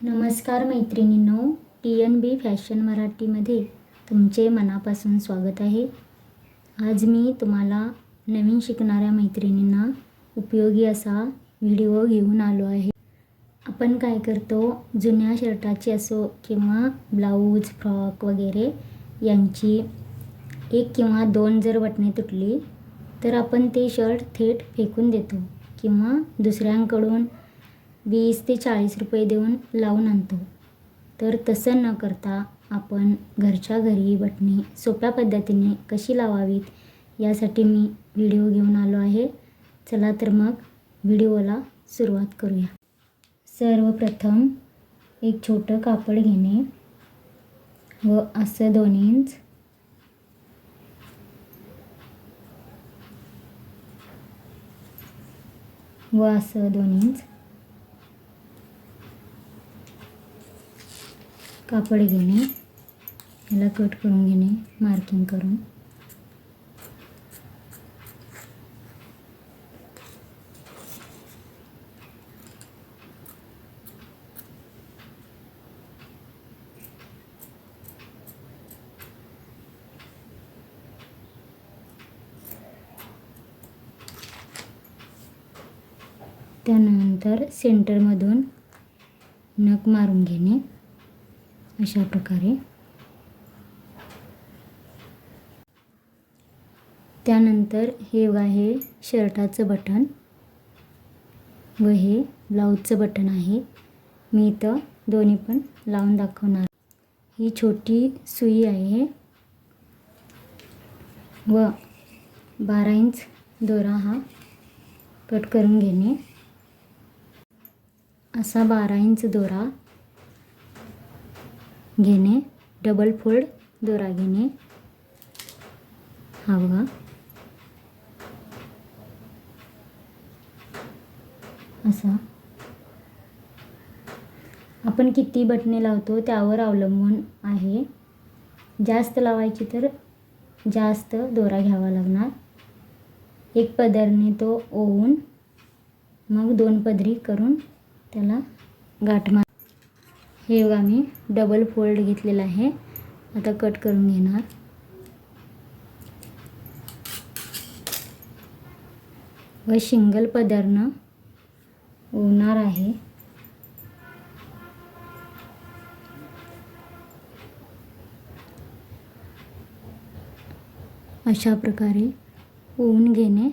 नमस्कार मैत्रिणींनो, TNB fashion मराठीमध्ये तुमचे मनापासून स्वागत आहे. आज मी तुम्हाला नवीन शिकणाऱ्या मैत्रिणींना उपयोगी असा व्हिडिओ घेऊन आलो आहे. आपण काय करतो, जुन्या शर्टाची असो किंवा ब्लाऊज, फ्रॉक वगैरे यांची 1 किंवा 2 जर बटणे तुटली तर आपण ते शर्ट थेट फेकून देतो किंवा दुसऱ्यांकडून 20 ते 40 रुपये देऊन लावून आणतो. तर तसं न करता आपण घरच्या घरी बटणे सोप्या पद्धतीने कशी लावावीत यासाठी मी व्हिडिओ घेऊन आलो आहे. चला तर मग व्हिडिओला सुरुवात करूया. सर्वप्रथम एक छोटं कापड घेणे व असं 2 इंच व असं 2 इंच कापड घेणे, याला कट करून घेणे मार्किंग करून. त्यानंतर सेंटरमधून नख मारून घेणे अशा प्रकारे. त्यानंतर हे आहे शर्टाचं बटन व हे ब्लाऊजचं बटन आहे. मी इथं दोन्ही पण लावून दाखवणार. ही छोटी सुई आहे व 12 इंच दोरा हा कट करून घेणे. असा 12 इंच दोरा घेणे, डबल फोल्ड दोरा घेणे. हा बघा असा. आपण किती बटणे लावतो त्यावर अवलंबून आहे. जास्त लावायची तर जास्त दोरा घ्यावा लागणार. एक पदरने तो ओवून मग 2 पदरी करून त्याला गाठ मार. हे बघा मी डबल फोल्ड घेतलेला आहे. आता कट करून घेणार. व सिंगल पदरनं ओवणार आहे. अशा प्रकारे ओवून घेणे.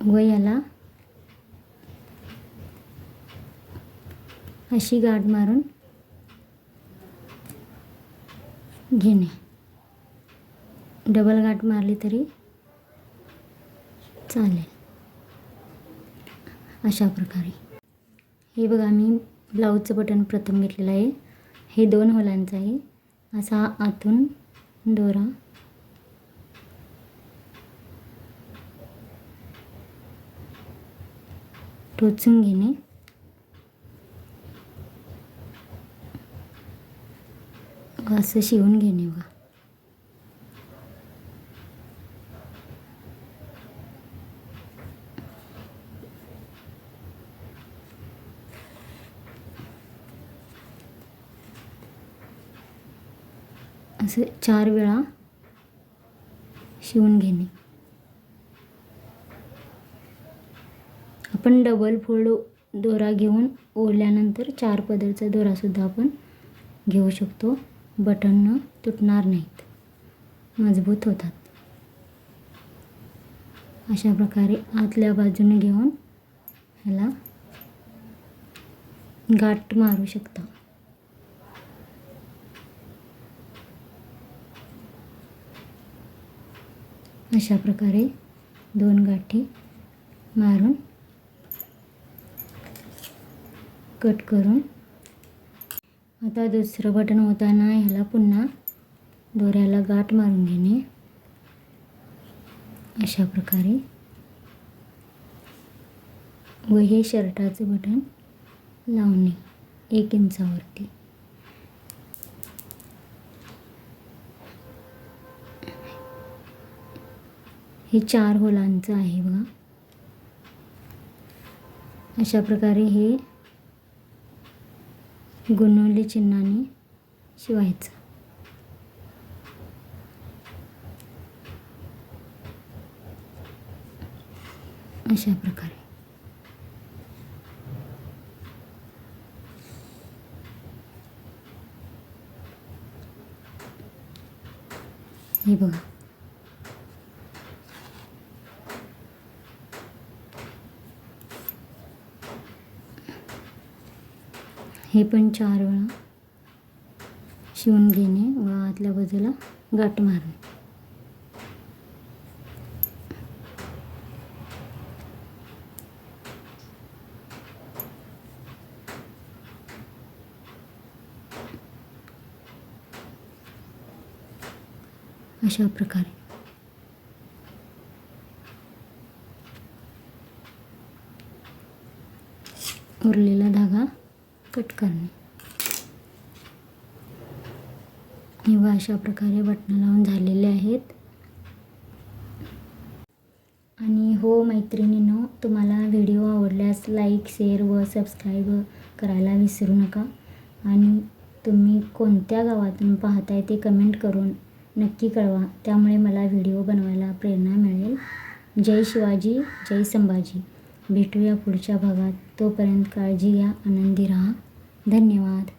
व याला अशी गाठ मारून घेणे. डबल गाठ मारली तरी चालेल. अशा प्रकारे. हे बघा मी ब्लाऊजचं बटन प्रथम घेतलेलं आहे. हे 2 होलांचं आहे. असा आतून दोरा टोचून घेणे. असं शिवून घेणे बघा. असं 4 वेळा शिवून घेणे. आपण डबल फोल्ड दोरा घेऊन ओवल्यानंतर 4 पदरचा दोरासुद्धा आपण घेऊ शकतो. बटन तुटणार नाहीत, मजबूत होतात. अशा प्रकारे आतल्या बाजूने घेऊन ह्याला गाठ मारू शकता. अशा प्रकारे 2 गाठी मारून कट करून. आता दुसरं बटन होताना ह्याला पुन्हा दोऱ्याला गाठ मारून घेणे अशा प्रकारे. व हे शर्टाचं बटन लावणे 1 इंचावरती. हे 4 होलांचं आहे बघा. अशा प्रकारे हे गुणवली चिन्हाने शिवायचं. अशा प्रकारे हे बघा. हे पण 4 वेळा शिवून घेणे व आतल्या बाजूला गाठ मारणे. अशा प्रकारे उरलेला धागा कट करणे. किंवा अशा प्रकारे बटणं लावून झालेले आहेत. आणि हो मैत्रिणींनो, तुम्हाला व्हिडिओ आवडल्यास लाईक, शेअर व सबस्क्राईब करायला विसरू नका. आणि तुम्ही कोणत्या गावातून पाहताय ते कमेंट करून नक्की कळवा. त्यामुळे मला व्हिडिओ बनवायला प्रेरणा मिळेल. जय शिवाजी, जय संभाजी. भेटूया पुढच्या भागात. तोपर्यंत काळजी घ्या, आनंदी राहा. धन्यवाद.